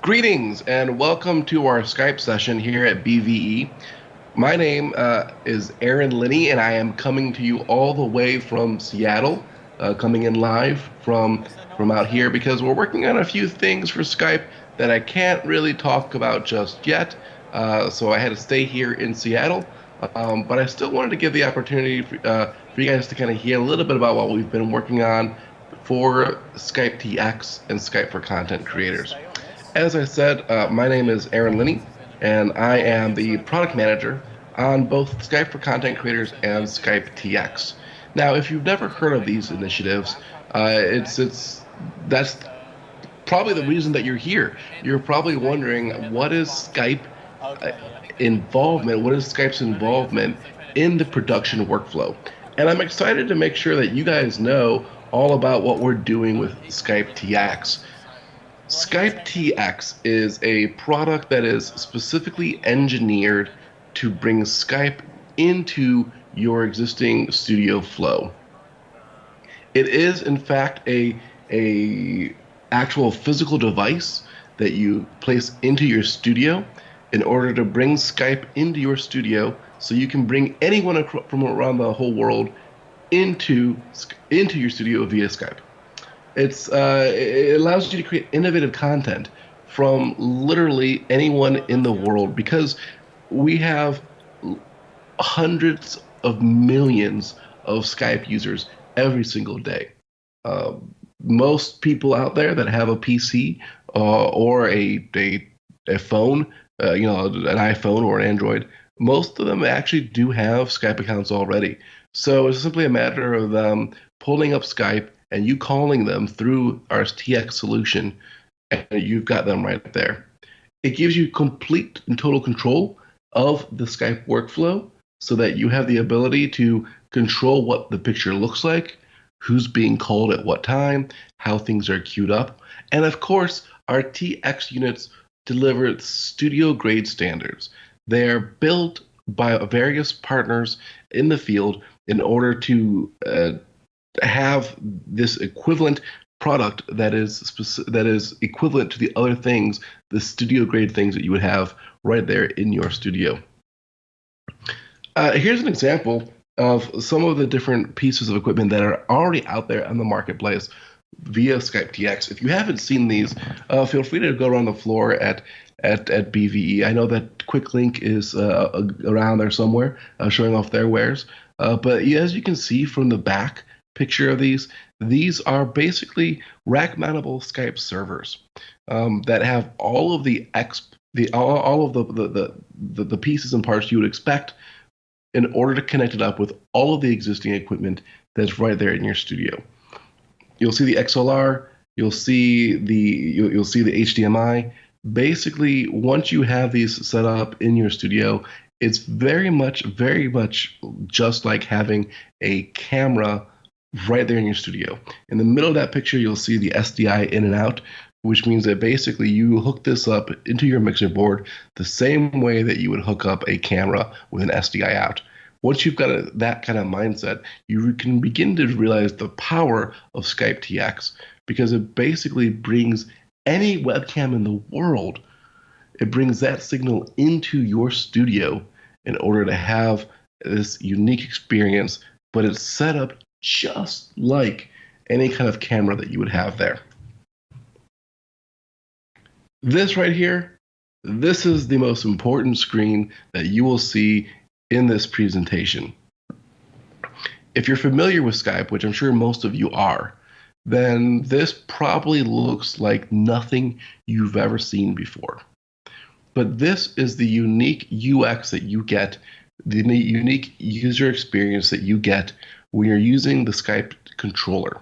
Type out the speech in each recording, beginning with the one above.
Greetings and welcome to our Skype session here at BVE. My name is Aaron Linney, and I am coming to you all the way from Seattle, coming in live from out here because we're working on a few things for Skype that I can't really talk about just yet. So I had to stay here in Seattle, but I still wanted to give the opportunity for you guys to kind of hear a little bit about what we've been working on for Skype TX and Skype for content creators. As I said, my name is Aaron Linney, and I am the product manager on both Skype for content creators and Skype TX. Now, if you've never heard of these initiatives, that's probably the reason that you're here. You're probably wondering, what is Skype involvement? What is Skype's involvement in the production workflow? And I'm excited to make sure that you guys know all about what we're doing with Skype TX. Skype TX is a product that is specifically engineered to bring Skype into your existing studio flow. It is, in fact, a actual physical device that you place into your studio in order to bring Skype into your studio, so you can bring anyone from around the whole world into your studio via Skype. It allows you to create innovative content from literally anyone in the world, because we have hundreds of millions of Skype users every single day. Most people out there that have a PC or a phone, an iPhone or an Android, most of them actually do have Skype accounts already. So it's simply a matter of them pulling up Skype and you calling them through our TX solution, and you've got them right there. It gives you complete and total control of the Skype workflow, so that you have the ability to control what the picture looks like, who's being called at what time, how things are queued up. And of course, our TX units deliver studio-grade standards. They are built by various partners in the field in order to have this equivalent product that is equivalent to the other things, the studio grade things that you would have right there in your studio. Here's an example of some of the different pieces of equipment that are already out there on the marketplace via Skype TX. If you haven't seen these, feel free to go around the floor at BVE. I know that Quick Link is around there somewhere, showing off their wares. But as you can see from the back picture of these are basically rack-mountable Skype servers that have all of the pieces and parts you would expect in order to connect it up with all of the existing equipment that's right there in your studio. You'll see the XLR, you'll see the HDMI. Basically, once you have these set up in your studio, it's very much just like having a camera right there in your studio. In the middle of that picture, you'll see the SDI in and out, which means that basically you hook this up into your mixer board the same way that you would hook up a camera with an SDI out. Once you've got that kind of mindset, you can begin to realize the power of Skype TX, because it basically brings any webcam in the world, it brings that signal into your studio in order to have this unique experience, but it's set up just like any kind of camera that you would have there. This right here, this is the most important screen that you will see in this presentation. If you're familiar with Skype, which I'm sure most of you are, then this probably looks like nothing you've ever seen before. But this is the unique UX that you get, the unique user experience that you get when you're using the Skype controller.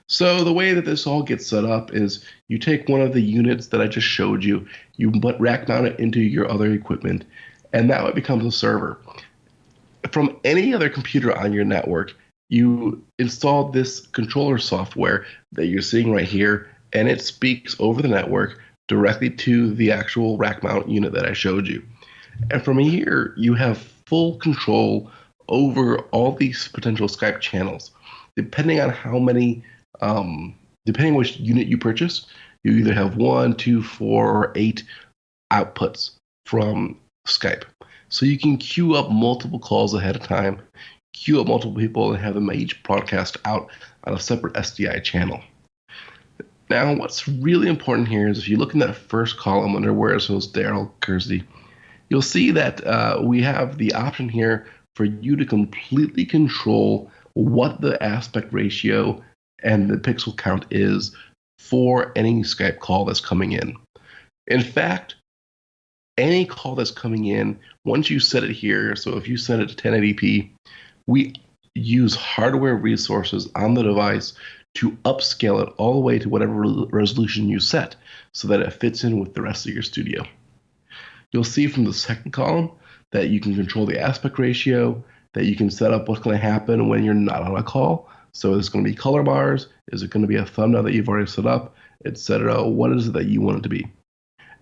So the way that this all gets set up is you take one of the units that I just showed you, you rack mount it into your other equipment, and now it becomes a server. From any other computer on your network, you install this controller software that you're seeing right here, and it speaks over the network directly to the actual rack mount unit that I showed you. And from here, you have full control over all these potential Skype channels. Depending on how many Depending on which unit you purchase, you either have 1, 2, 4, or 8 outputs from Skype. So you can queue up multiple calls ahead of time, queue up multiple people, and have them each broadcast out on a separate SDI channel. Now, what's really important here is if you look in that first column under where it says Daryl Kersey, you'll see that we have the option here for you to completely control what the aspect ratio and the pixel count is for any Skype call that's coming in. In fact, any call that's coming in, once you set it here, so if you set it to 1080p, we use hardware resources on the device to upscale it all the way to whatever resolution you set so that it fits in with the rest of your studio. You'll see from the second column that you can control the aspect ratio, that you can set up what's going to happen when you're not on a call. So is it going to be color bars? Is it going to be a thumbnail that you've already set up, etc.? What is it that you want it to be?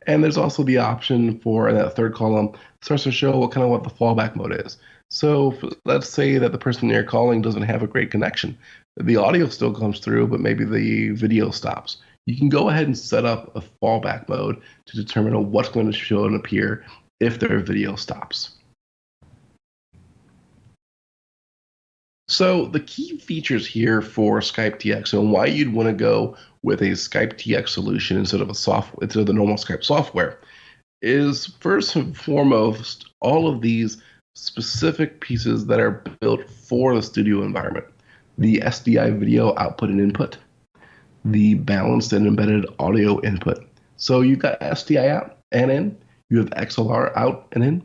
And there's also the option for, in that third column, starts to show what the fallback mode is. So let's say that the person you're calling doesn't have a great connection. The audio still comes through, but maybe the video stops. You can go ahead and set up a fallback mode to determine what's going to show and appear if their video stops. So the key features here for Skype TX and why you'd want to go with a Skype TX solution instead of the normal Skype software is first and foremost all of these specific pieces that are built for the studio environment. The SDI video output and input, the balanced and embedded audio input. So you've got SDI out and in, you have XLR out and in.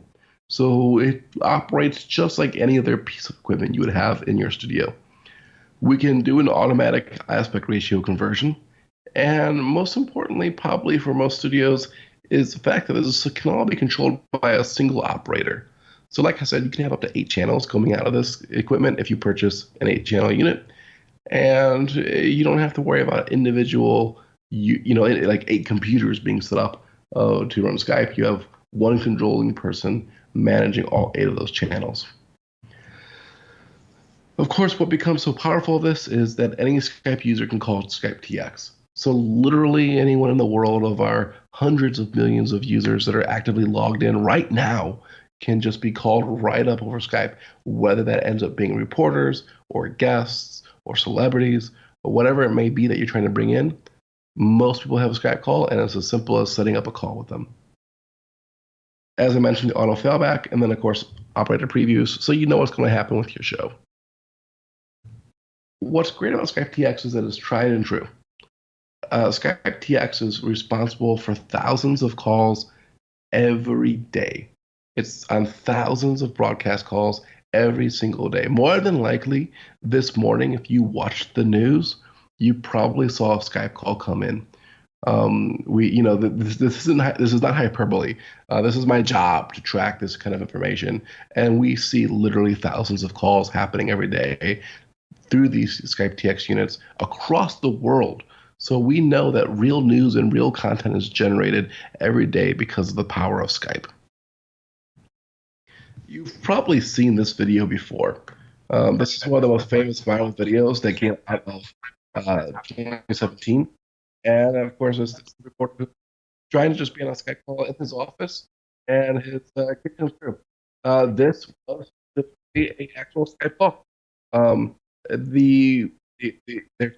So it operates just like any other piece of equipment you would have in your studio. We can do an automatic aspect ratio conversion. And most importantly, probably for most studios, is the fact that this can all be controlled by a single operator. So like I said, you can have up to 8 channels coming out of this equipment if you purchase an 8-channel unit. And you don't have to worry about individual, like 8 computers being set up to run Skype. You have one controlling person managing all 8 of those channels. Of course, what becomes so powerful of this is that any Skype user can call Skype TX. So literally anyone in the world of our hundreds of millions of users that are actively logged in right now can just be called right up over Skype, whether that ends up being reporters or guests or celebrities or whatever it may be that you're trying to bring in. Most people have a Skype call, and it's as simple as setting up a call with them. As I mentioned, the auto failback, and then, of course, operator previews, so you know what's going to happen with your show. What's great about Skype TX is that it's tried and true. Skype TX is responsible for thousands of calls every day. It's on thousands of broadcast calls every single day. More than likely, this morning, if you watched the news, you probably saw a Skype call come in. This is not hyperbole. This is my job to track this kind of information, and we see literally thousands of calls happening every day through these Skype TX units across the world. So we know that real news and real content is generated every day because of the power of Skype. You've probably seen this video before. This is one of the most famous viral videos that came out of 2017. And of course, this reporter trying to just be on a Skype call in his office, and his kid comes through. This was an actual Skype call. There's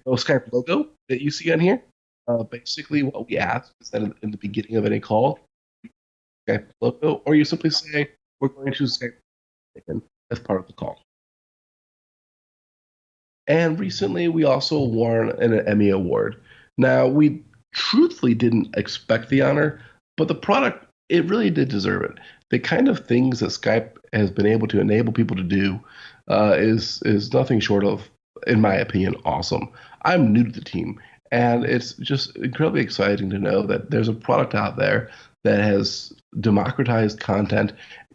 no Skype logo that you see on here. Basically, what we ask is that in the beginning of any call, Skype logo, or you simply say, we're going to Skype as part of the call. And recently, we also won an Emmy Award. Now, we truthfully didn't expect the honor, but the product, it really did deserve it. The kind of things that Skype has been able to enable people to do is nothing short of, in my opinion, awesome. I'm new to the team, and it's just incredibly exciting to know that there's a product out there that has democratized content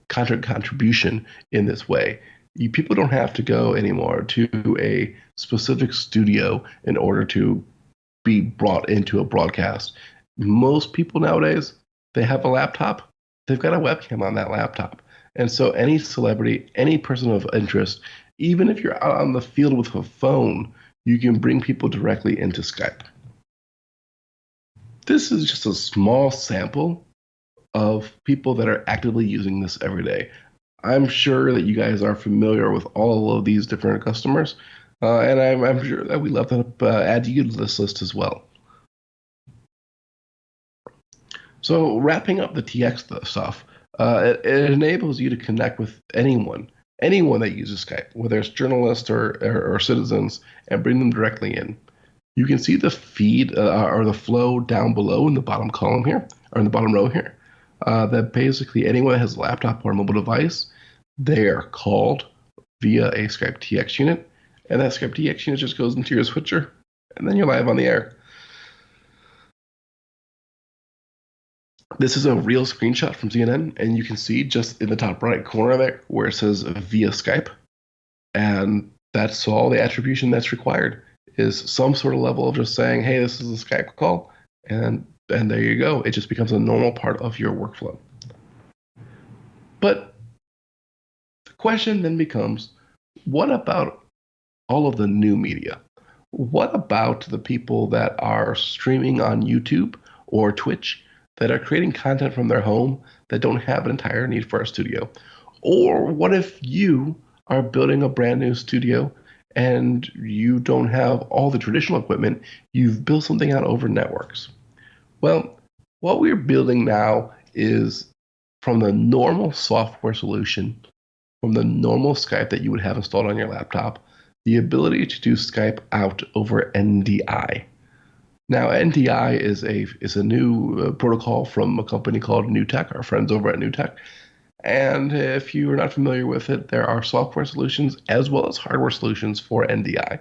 contribution in this way. People don't have to go anymore to a specific studio in order to be brought into a broadcast. Most people nowadays, they have a laptop, they've got a webcam on that laptop. And so any celebrity, any person of interest, even if you're out on the field with a phone, you can bring people directly into Skype. This is just a small sample of people that are actively using this every day. I'm sure that you guys are familiar with all of these different customers, and I'm sure that we love to add you to this list as well. So wrapping up the TX stuff, it enables you to connect with anyone that uses Skype, whether it's journalists or citizens, and bring them directly in. You can see the feed or the flow down below in the bottom column here, or in the bottom row here, that basically anyone that has a laptop or a mobile device, they are called via a Skype TX unit, and that Skype TX unit just goes into your switcher, and then you're live on the air. This is a real screenshot from CNN, and you can see just in the top right corner there where it says via Skype, and that's all the attribution that's required is some sort of level of just saying, hey, this is a Skype call, and there you go. It just becomes a normal part of your workflow. But the question then becomes, what about all of the new media? What about the people that are streaming on YouTube or Twitch that are creating content from their home that don't have an entire need for a studio? Or what if you are building a brand new studio and you don't have all the traditional equipment, you've built something out over networks? Well, what we're building now is from the normal software solution, from the normal Skype that you would have installed on your laptop, the ability to do Skype out over NDI. Now, NDI is a new protocol from a company called NewTek, our friends over at NewTek. And if you are not familiar with it, there are software solutions as well as hardware solutions for NDI.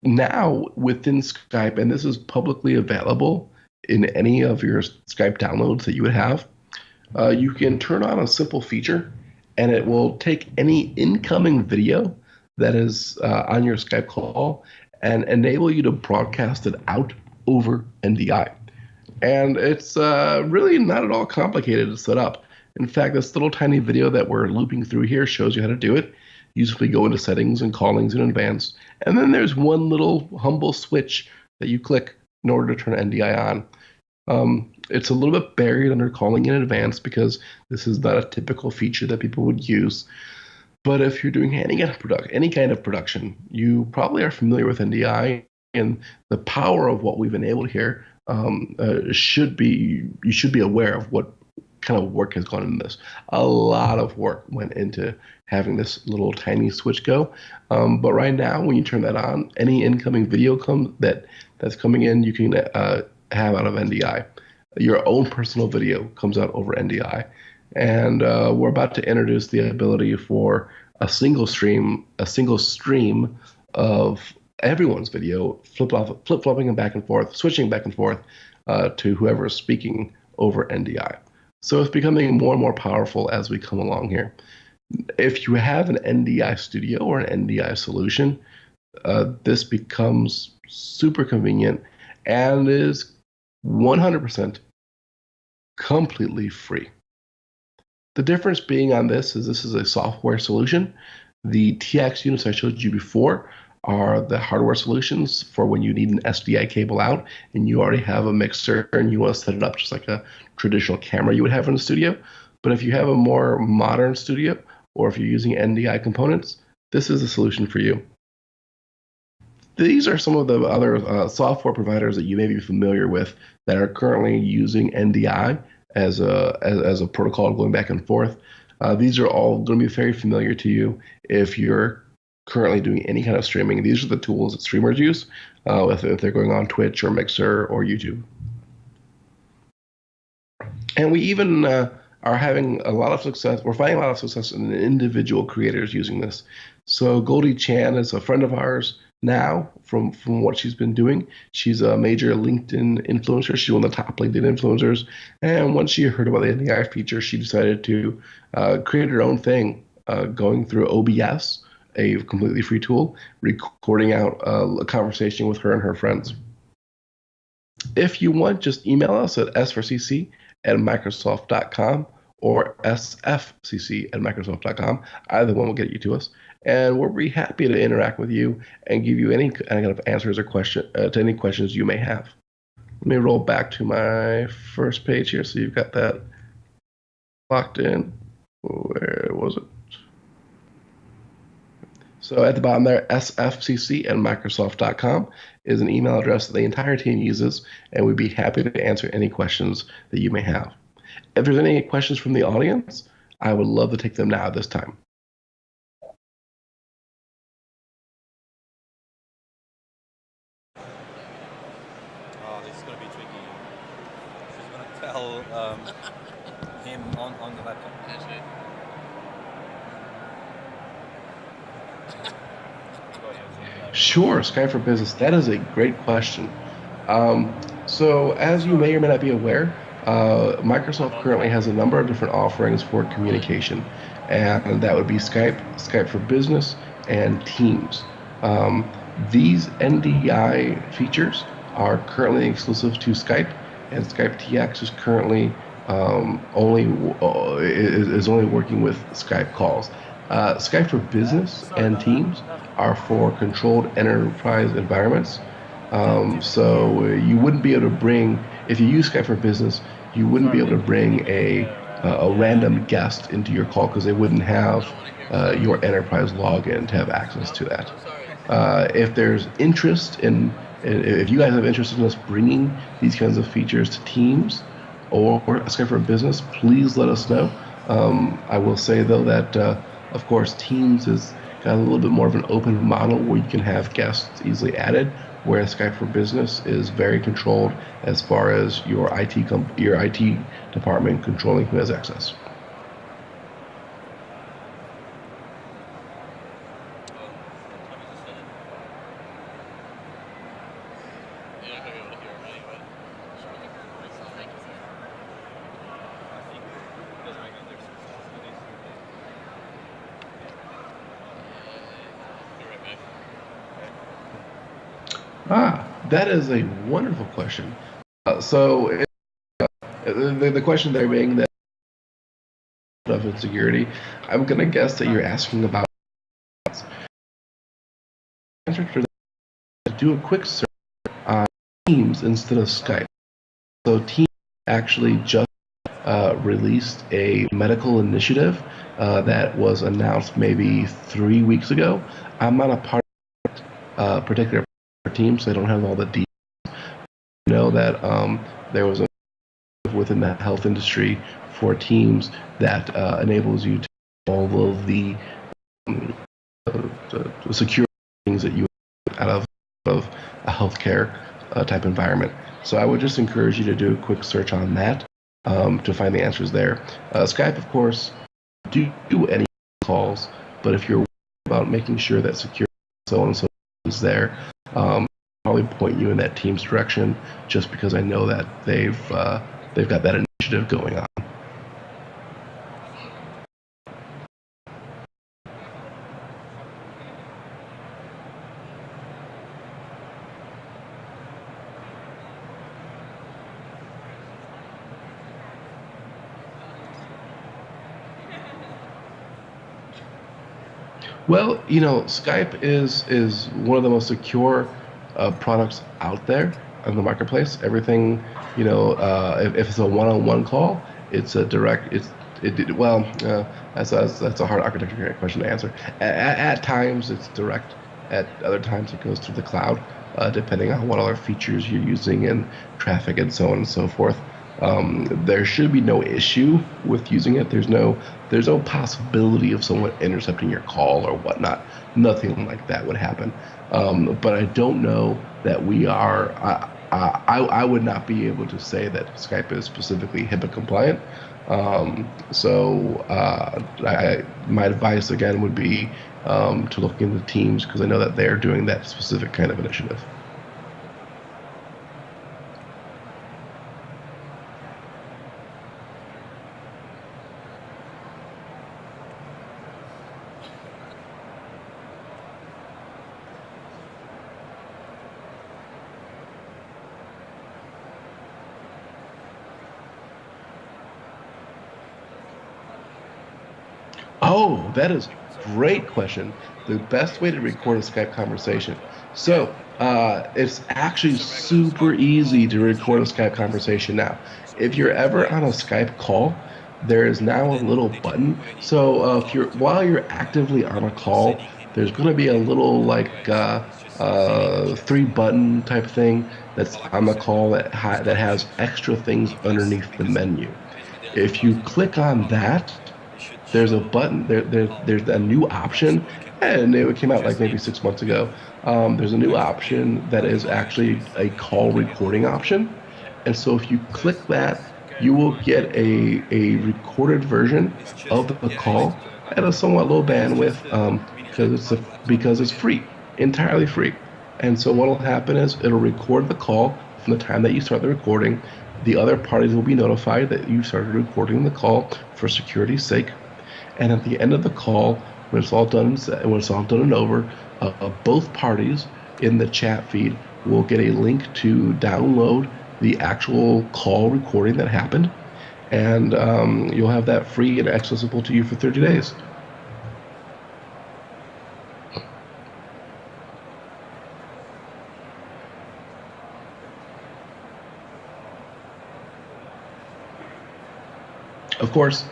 Now, within Skype, and this is publicly available in any of your Skype downloads that you would have, you can turn on a simple feature, and it will take any incoming video that is on your Skype call and enable you to broadcast it out over NDI. And it's really not at all complicated to set up. In fact, this little tiny video that we're looping through here shows you how to do it. You simply go into settings and callings in advanced, and then there's one little humble switch that you click in order to turn NDI on. It's a little bit buried under calling in advance because this is not a typical feature that people would use. But if you're doing any kind of production, you probably are familiar with NDI, and the power of what we've enabled here you should be aware of what kind of work has gone into this. A lot of work went into having this little tiny switch go. But right now, when you turn that on, any incoming video that's coming in, you can have out of NDI. Your own personal video comes out over NDI. And we're about to introduce the ability for a single stream of everyone's video, flip-flopping and back and forth, switching back and forth to whoever is speaking over NDI. So it's becoming more and more powerful as we come along here. If you have an NDI studio or an NDI solution, this becomes super convenient and is 100% completely free. The difference being on this is a software solution. The TX units I showed you before are the hardware solutions for when you need an SDI cable out and you already have a mixer and you want to set it up just like a traditional camera you would have in a studio. But if you have a more modern studio or if you're using NDI components, this is a solution for you. These are some of the other software providers that you may be familiar with that are currently using NDI as a protocol going back and forth. These are all going to be very familiar to you if you're currently doing any kind of streaming. These are the tools that streamers use if they're going on Twitch or Mixer or YouTube. And we even are having a lot of success. We're finding a lot of success in individual creators using this. So Goldie Chan is a friend of ours now from what she's been doing. She's a major LinkedIn influencer. She's one of the top LinkedIn influencers. And once she heard about the NDI feature, she decided to create her own thing going through OBS, a completely free tool, recording out a conversation with her and her friends. If you want, just email us at s4cc@microsoft.com or sfcc@microsoft.com. Either one will get you to us. And we'll be happy to interact with you and give you any kind of answers or question to any questions you may have. Let me roll back to my first page here so you've got that locked in. Where was it? So at the bottom there, sfcc@microsoft.com is an email address that the entire team uses, and we'd be happy to answer any questions that you may have. If there's any questions from the audience, I would love to take them now this time. Oh, this is going to be tricky. She's going to tell him on the laptop. Sure, Skype for Business. That is a great question. So, as you may or may not be aware, Microsoft currently has a number of different offerings for communication, and that would be Skype, Skype for Business, and Teams. These NDI features are currently exclusive to Skype, and Skype TX is currently only working with Skype calls. Skype for Business and Teams are for controlled enterprise environments. So you wouldn't be able to bring, if you use Skype for Business, you wouldn't be able to bring a random guest into your call because they wouldn't have your enterprise login to have access to that. If there's interest if you guys have interest in us bringing these kinds of features to Teams or Skype for Business, please let us know. I will say though that of course Teams has got a little bit more of an open model where you can have guests easily added, whereas Skype for Business is very controlled as far as your IT department controlling who has access. That is a wonderful question. The question there being that of insecurity, I'm going to guess that you're asking about answer for that. Do a quick search on Teams instead of Skype. So Teams actually just released a medical initiative that was announced maybe 3 weeks ago. I'm not a part of that particular team, so I don't have all the details. I know that there was a within the health industry for Teams that enables you to do all of the secure things that you out of a healthcare type environment. So I would just encourage you to do a quick search on that to find the answers there. Skype, of course, do any calls, but if you're worried about making sure that security so on and so is there, probably point you in that Teams direction, just because I know that they've got that initiative going on. Well, Skype is one of the most secure products out there in the marketplace. Everything, if it's a one-on-one call, it's a direct. That's a hard architecture question to answer. At times it's direct. At other times it goes through the cloud, depending on what other features you're using and traffic and so on and so forth. There should be no issue with using it. There's no possibility of someone intercepting your call or whatnot. Nothing like that would happen. But I don't know that we are. I would not be able to say that Skype is specifically HIPAA compliant. My advice again would be to look into Teams, because I know that they're doing that specific kind of initiative. Oh, that is a great question. The best way to record a Skype conversation. So It's actually super easy to record a Skype conversation now. If you're ever on a Skype call, there is now a little button. So if you're while you're actively on a call, there's going to be a little like three button type thing that's on the call that has extra things underneath the menu. If you click on that, there's a button there's a new option, and it came out like maybe 6 months ago. There's a new option that is actually a call recording option, and so if you click that, you will get a recorded version of the call at a somewhat low bandwidth, because it's free, entirely free. And so what will happen is it'll record the call from the time that you start the recording. The other parties will be notified that you started recording the call for security's sake. And at the end of the call, when it's all done and over, both parties in the chat feed will get a link to download the actual call recording that happened, and you'll have that free and accessible to you for 30 days. Of course,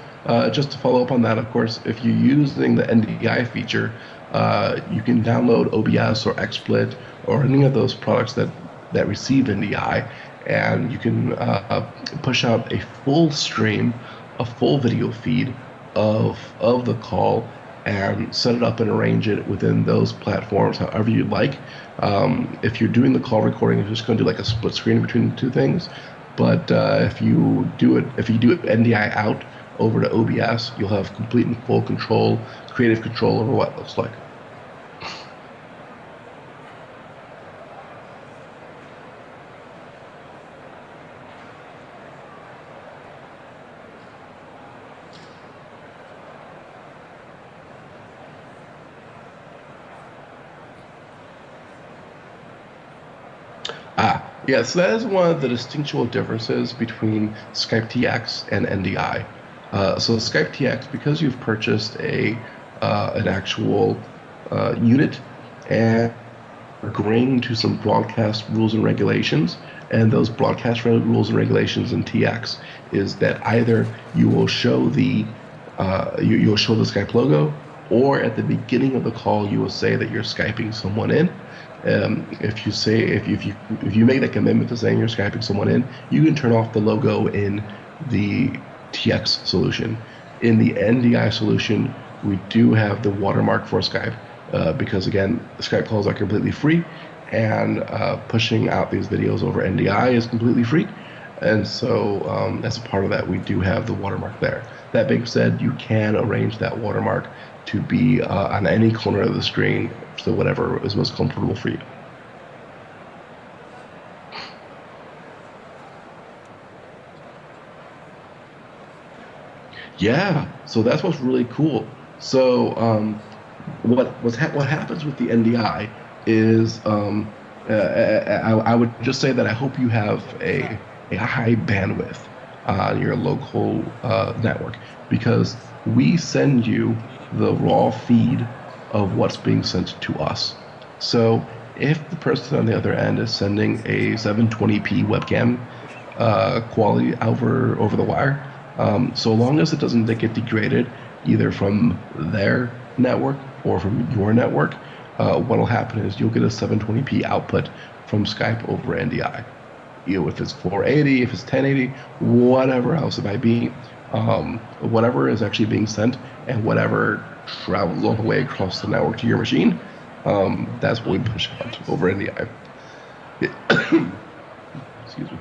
just to follow up on that, of course, if you're using the NDI feature, you can download OBS or XSplit or any of those products that receive NDI, and you can push out a full stream, a full video feed of the call, and set it up and arrange it within those platforms however you'd like. If you're doing the call recording, you're just going to do like a split screen between the two things. But if you do it NDI out over to OBS, you'll have complete and full control, creative control over what it looks like. Yeah, so that is one of the distinctual differences between Skype TX and NDI. So Skype TX, because you've purchased an actual unit and agreeing to some broadcast rules and regulations, and those broadcast rules and regulations in TX is that either you will show you'll show the Skype logo, or at the beginning of the call you will say that you're Skyping someone in. If you make that commitment to saying you're Skyping someone in, you can turn off the logo in the TX solution. In the NDI solution, we do have the watermark for Skype, because again, Skype calls are completely free, and pushing out these videos over NDI is completely free. And so as a part of that, we do have the watermark there. That being said, you can arrange that watermark to be on any corner of the screen, so whatever is most comfortable for you. Yeah, so that's what's really cool. So what happens with the NDI is I would just say that I hope you have a high bandwidth on your local network, because we send you the raw feed of what's being sent to us. So if the person on the other end is sending a 720p webcam quality over the wire, so long as it doesn't get degraded either from their network or from your network, what'll happen is you'll get a 720p output from Skype over NDI. If it's 480, if it's 1080, whatever else it might be, whatever is actually being sent and whatever travels all the way across the network to your machine, that's what we push out over NDI. Excuse me.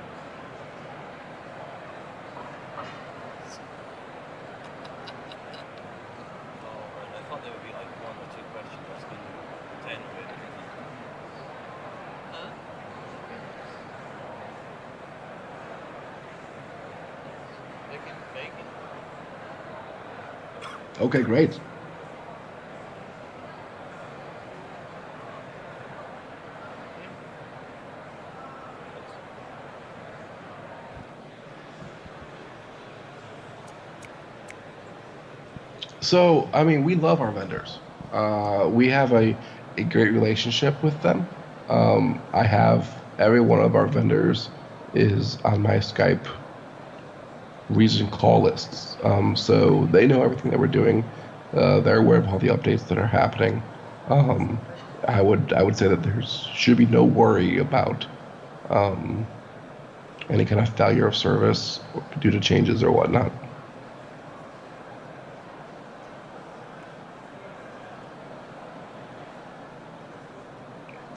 Okay, great. So, I mean, we love our vendors. We have a great relationship with them. I have every one of our vendors is on my Skype reason call lists. So they know everything that we're doing. They're aware of all the updates that are happening. I would say that there should be no worry about any kind of failure of service due to changes or whatnot.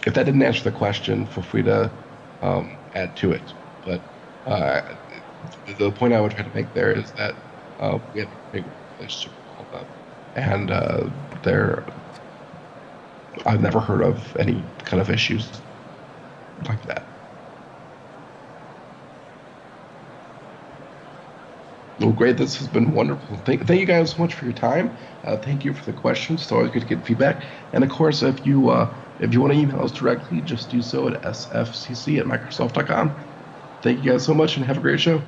If that didn't answer the question, feel free to add to it. But the point I would try to make there is that we have a big relationship with all of them, and I've never heard of any kind of issues like that. Well, great. This has been wonderful. Thank you guys so much for your time. Thank you for the questions. It's always good to get feedback. And of course, if you want to email us directly, just do so at sfcc@microsoft.com. Thank you guys so much and have a great show.